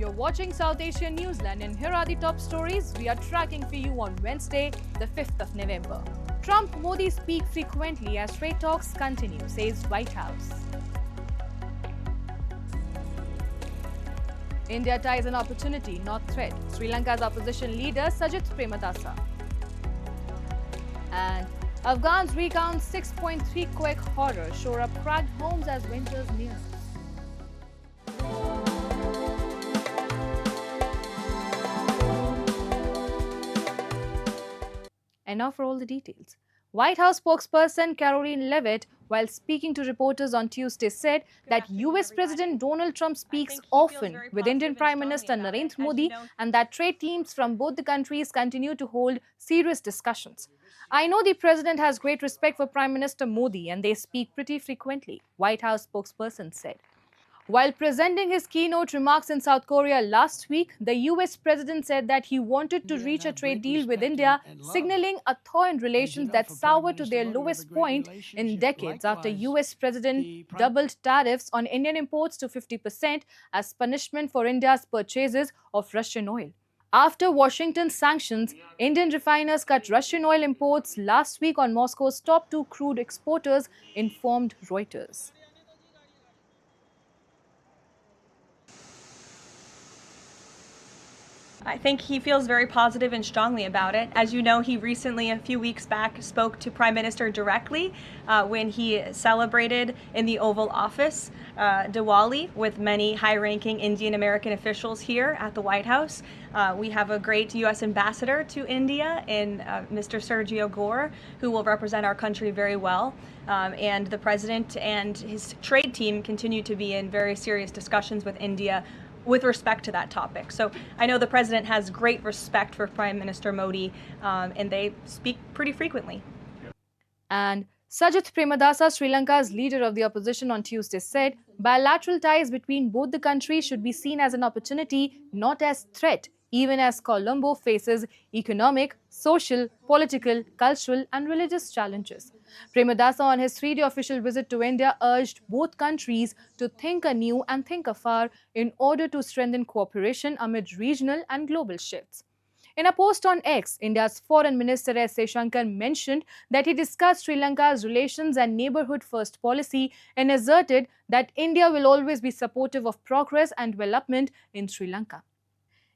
You're watching South Asia Newsline, and here are the top stories we are tracking for you on Wednesday, the 5th of November. Trump-Modi speak frequently as trade talks continue, says White House. India ties an opportunity, not threat. Sri Lanka's opposition leader Sajith Premadasa. And Afghans recount 6.3 quake horror, shore up cracked homes as winters near. And now for all the details. White House spokesperson Caroline Leavitt, while speaking to reporters on Tuesday, said that US President Donald Trump speaks often with Indian Prime Minister Narendra Modi and that trade teams from both the countries continue to hold serious discussions. I know the president has great respect for Prime Minister Modi and they speak pretty frequently, White House spokesperson said. While presenting his keynote remarks in South Korea last week, the US president said that he wanted to reach a trade deal with India, signaling a thaw in relations that soured to their lowest point in decades after US president doubled tariffs on Indian imports to 50% as punishment for India's purchases of Russian oil. After Washington's sanctions, Indian refiners cut Russian oil imports last week on Moscow's top two crude exporters, informed Reuters. I think he feels very positive and strongly about it. As you know, he recently, a few weeks back, spoke to Prime Minister directly when he celebrated in the Oval Office Diwali with many high-ranking Indian American officials here at the White House. We have a great U.S. ambassador to India in Mr. Sergio Gore, who will represent our country very well. And the president and his trade team continue to be in very serious discussions with India with respect to that topic. So I know the president has great respect for Prime Minister Modi, and they speak pretty frequently. And Sajith Premadasa, Sri Lanka's leader of the opposition on Tuesday, said bilateral ties between both the countries should be seen as an opportunity, not as threat, even as Colombo faces economic, social, political, cultural and religious challenges. Premadasa, on his 3-day official visit to India, urged both countries to think anew and think afar in order to strengthen cooperation amid regional and global shifts. In a post on X, India's Foreign Minister S. Shankar mentioned that he discussed Sri Lanka's relations and neighborhood-first policy and asserted that India will always be supportive of progress and development in Sri Lanka.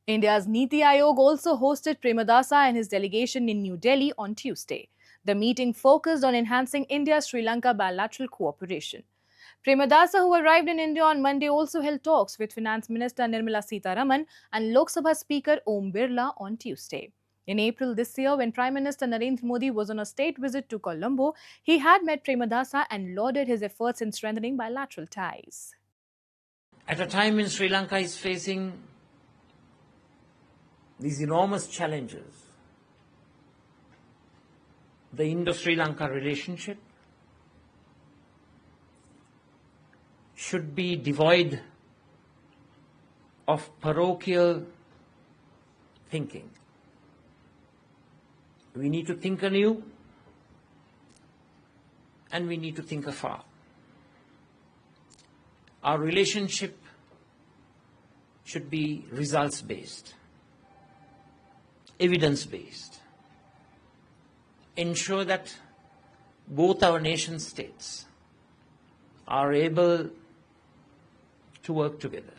India's Niti Aayog also hosted Premadasa and his delegation in New Delhi on Tuesday. The meeting focused on enhancing India-Sri Lanka bilateral cooperation. Premadasa, who arrived in India on Monday, also held talks with Finance Minister Nirmala Sitharaman and Lok Sabha Speaker Om Birla on Tuesday. In April this year, when Prime Minister Narendra Modi was on a state visit to Colombo, he had met Premadasa and lauded his efforts in strengthening bilateral ties. At a time when Sri Lanka is facing these enormous challenges, the Indo-Sri Lanka relationship should be devoid of parochial thinking. We need to think anew and we need to think afar. Our relationship should be results-based, evidence-based. Ensure that both our nation states are able to work together.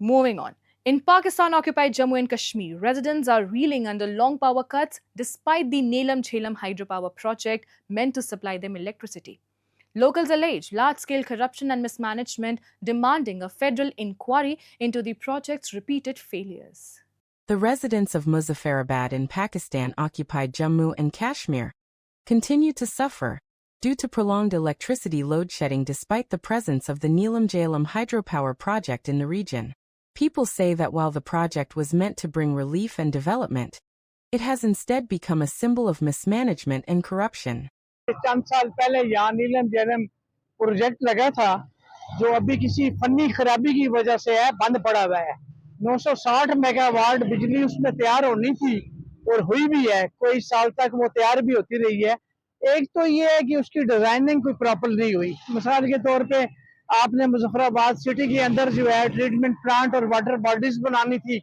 Moving on. In Pakistan-occupied Jammu and Kashmir, residents are reeling under long power cuts despite the Neelam Jhelum hydropower project meant to supply them electricity. Locals allege large-scale corruption and mismanagement, demanding a federal inquiry into the project's repeated failures. The residents of Muzaffarabad in Pakistan-occupied Jammu and Kashmir continue to suffer due to prolonged electricity load shedding despite the presence of the Neelam Jhelum hydropower project in the region. People say that while the project was meant to bring relief and development, it has instead become a symbol of mismanagement and corruption. चंद साल पहले यहाँ नीलम जलम project लगा था जो अभी किसी फन्नी खराबी की वजह से है बंद पड़ा हुआ है 960 मेगावाट बिजली उसमें तैयार होनी थी और हुई भी है कोई साल तक वो तैयार भी होती रही है एक तो ये है कि उसकी डिजाइनिंग कोई प्रॉपर नहीं हुई मिसाल के तौर पे आपने मुजफ्फराबाद सिटी के अंदर जो है ट्रीटमेंट प्लांट और वाटर बॉडीज बनानी थी,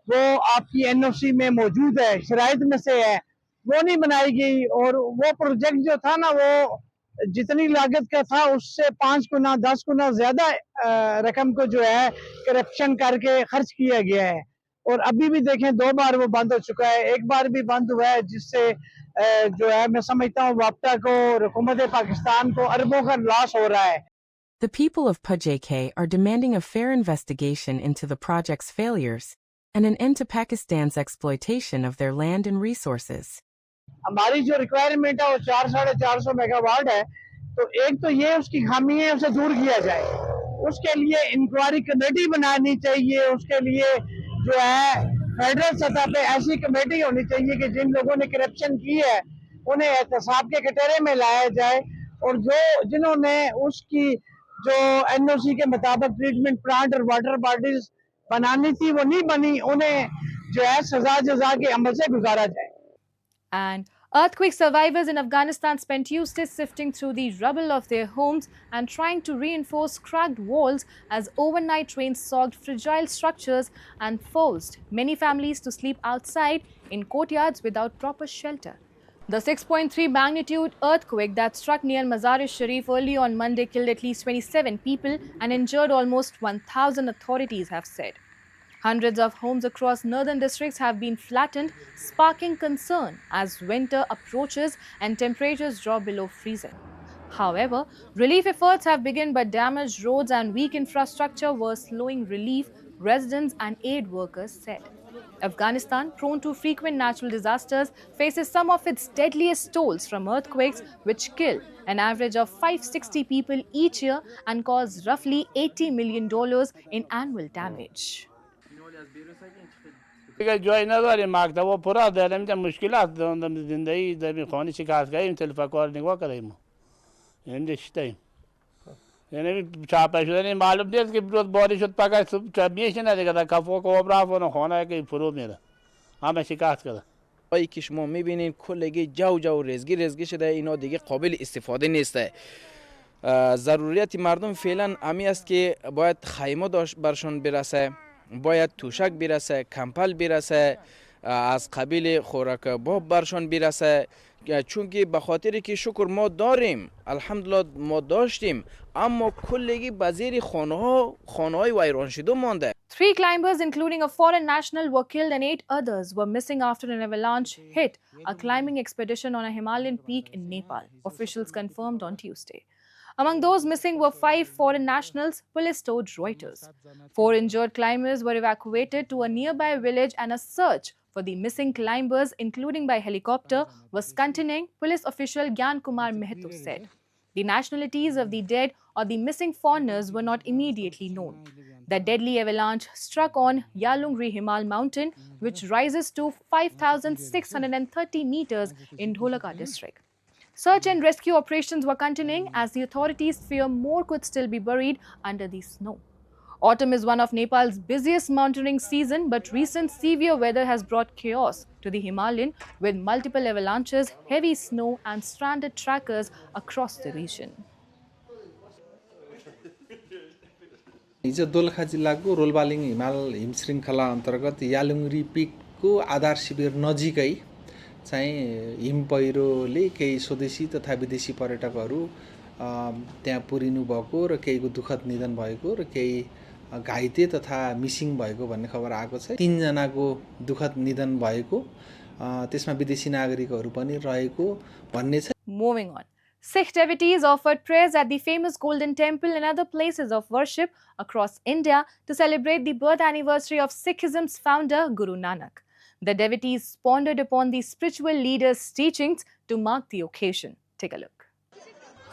वो आपकी एनओसी में मौजूद है, शराइत में से है, वो नहीं बनाई गई। और वो प्रोजेक्ट जो था ना, वो जितनी लागत का था उससे 5 गुना 10 गुना ज्यादा रकम को जो है करप्शन करके खर्च किया गया है। और अभी भी देखें 2 बार वो बंद हो चुका है, एक बार भी बंद हुआ है, जिससे जो है मैं समझता हूँ वापटा को और हुकूमत पाकिस्तान को अरबों का लॉस हो रहा है। The people of PUJ-K are demanding a fair investigation into the project's failures and an end to Pakistan's exploitation of their land and resources. हमारी जो रिक्वायरमेंट है वो 400-450 मेगावाट है, तो एक तो ये उसकी खामी है, उसे दूर किया जाए। उसके लिए इंक्वायरी कमेटी बनानी चाहिए, उसके लिए जो है फेडरल सतह पे ऐसी कमेटी होनी चाहिए कि जिन लोगों ने करप्शन की है उन्हें एहतसाब के कटहरे में लाया जाए, और जो जिन्होंने उसकी जो एनओसी के मुताबिक ट्रीटमेंट प्लांट और वाटर बॉडीज बनानी थी वो नहीं बनी, उन्हें जो है सजा जजा के अमल से गुजारा जाए। And earthquake survivors in Afghanistan spent Tuesday sifting through the rubble of their homes and trying to reinforce cracked walls as overnight rain soaked fragile structures and forced many families to sleep outside in courtyards without proper shelter. The 6.3 magnitude earthquake that struck near Mazar-e-Sharif early on Monday killed at least 27 people and injured almost 1,000, authorities have said. Hundreds of homes across northern districts have been flattened, sparking concern as winter approaches and temperatures drop below freezing. However, relief efforts have begun, but damaged roads and weak infrastructure were slowing relief, residents and aid workers said. Afghanistan, prone to frequent natural disasters, faces some of its deadliest tolls from earthquakes, which kill an average of 560 people each year and cause roughly $80 million in annual damage. دیگه جایی نداریم، مکتب و پرا داریم، اینجا مشکلات داریم، زندگی در خانه شکست کردیم، تلفن کار نگاه کردیم، اینجا شدیم. یعنی چاپ شدن معلوم نیست که روز بارش شد پگاه صبح میشه ندیگه تا کفو کو برافون خانه که فرو میره، همه شکست کرده. هایی که شما میبینین کلگی جو رزگی شده، اینا دیگه قابل استفاده نیسته. ضروریت مردم فعلا امی است که باید خیمه برشان برسه، باید توشک برسه، کمپل برسه، از قبیل خوراک باب برشان برسه، چون که به خاطر که شکر ما داریم، الحمدلله ما داشتیم، اما کلگی بزیر خانه‌های ویران شده مانده. 3 climbers, including a foreign national, were killed and 8 others were missing after an avalanche hit a climbing expedition on a Himalayan peak in Nepal, officials confirmed on Tuesday. Among those missing were 5 foreign nationals, police told Reuters. 4 injured climbers were evacuated to a nearby village and a search for the missing climbers, including by helicopter, was continuing, police official Gyan Kumar Mehto said. The nationalities of the dead or the missing foreigners were not immediately known. The deadly avalanche struck on Yalungri Himal mountain, which rises to 5,630 meters in Dholaka district. Search and rescue operations were continuing as the authorities fear more could still be buried under the snow. Autumn is one of Nepal's busiest mountaineering season, but recent severe weather has brought chaos to the Himalayan with multiple avalanches, heavy snow and stranded trackers across the region. हिजो दोलखा जिल्लाको रोलबालिङ हिमाल हिमशृङ्खला अन्तर्गत यालुङ्ग्री पिकको आधार शिविर नजिकै चाहिँ him पहिरोले केही स्वदेशी तथा विदेशी पर्यटकहरू त्यहाँ पुरिनु भएको र केहीको दुःखद निधन भएको र केही घाइते तथा मिसिङ भएको भन्ने खबर आएको छ। 3 जनाको दुःखद निधन भएको, त्यसमा विदेशी नागरिकहरू पनि रहेको भन्ने छ। Moving on. Sikh devotees offered prayers at the famous Golden Temple and other places of worship across India to celebrate the birth anniversary of Sikhism's founder, Guru Nanak. The devotees pondered upon the spiritual leader's teachings to mark the occasion. Take a look.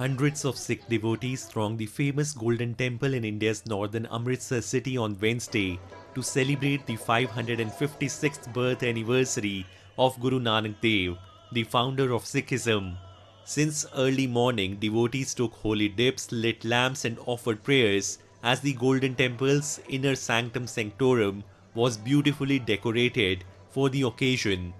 Hundreds of Sikh devotees thronged the famous Golden Temple in India's northern Amritsar city on Wednesday to celebrate the 556th birth anniversary of Guru Nanak Dev, the founder of Sikhism. Since early morning, devotees took holy dips, lit lamps and offered prayers as the Golden Temple's inner sanctum sanctorum was beautifully decorated for the occasion.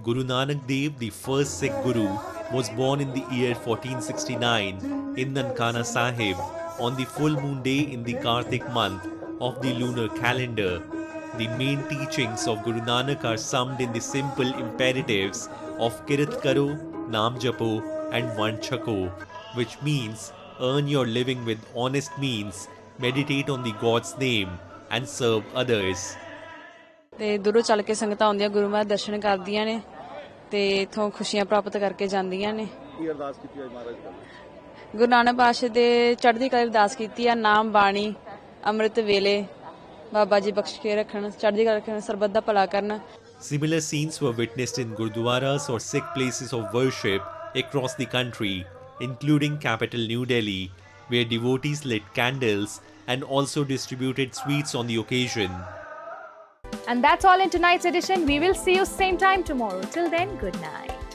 Guru Nanak Dev, the first Sikh Guru, was born in the year 1469 in Nankana Sahib, on the full moon day in the Kartik month of the lunar calendar. The main teachings of Guru Nanak are summed in the simple imperatives of Kirat Karo, Naam Japo and Vanchako, which means earn your living with honest means, meditate on the God's name and serve others. ਤੇ ਦੂਰੋਂ ਚੱਲ ਕੇ ਸੰਗਤਾਂ ਆਉਂਦੀਆਂ ਗੁਰੂ ਮਹਾਰਾਜ ਦਰਸ਼ਨ ਕਰਦੀਆਂ ਨੇ ਤੇ ਇਥੋਂ ਖੁਸ਼ੀਆਂ ਪ੍ਰਾਪਤ ਕਰਕੇ ਜਾਂਦੀਆਂ ਨੇ। ਕੀ ਅਰਦਾਸ ਕੀਤੀ ਹੈ ਮਹਾਰਾਜ ਕੋਲ? ਗੁਰੂ ਨਾਨਕ ਪਾਤਸ਼ਾਹ ਦੇ ਚੜ੍ਹਦੀ ਕਲਾ ਅਰਦਾਸ ਕੀਤੀ ਆ, ਨਾਮ ਬਾਣੀ ਅੰਮ੍ਰਿਤ ਵੇਲੇ ਬਾਬਾ ਜੀ ਬਖਸ਼ ਕੇ ਰੱਖਣ, ਚੜ੍ਹਦੀ ਕਲਾ ਰੱਖਣ, ਸਰਬੱਤ ਦਾ ਭਲਾ ਕਰਨ। Similar scenes were witnessed in Gurdwaras or Sikh places of worship across the country, including capital New Delhi, where devotees lit candles and also distributed sweets on the occasion. And that's all in tonight's edition. We will see you same time tomorrow. Till then, good night.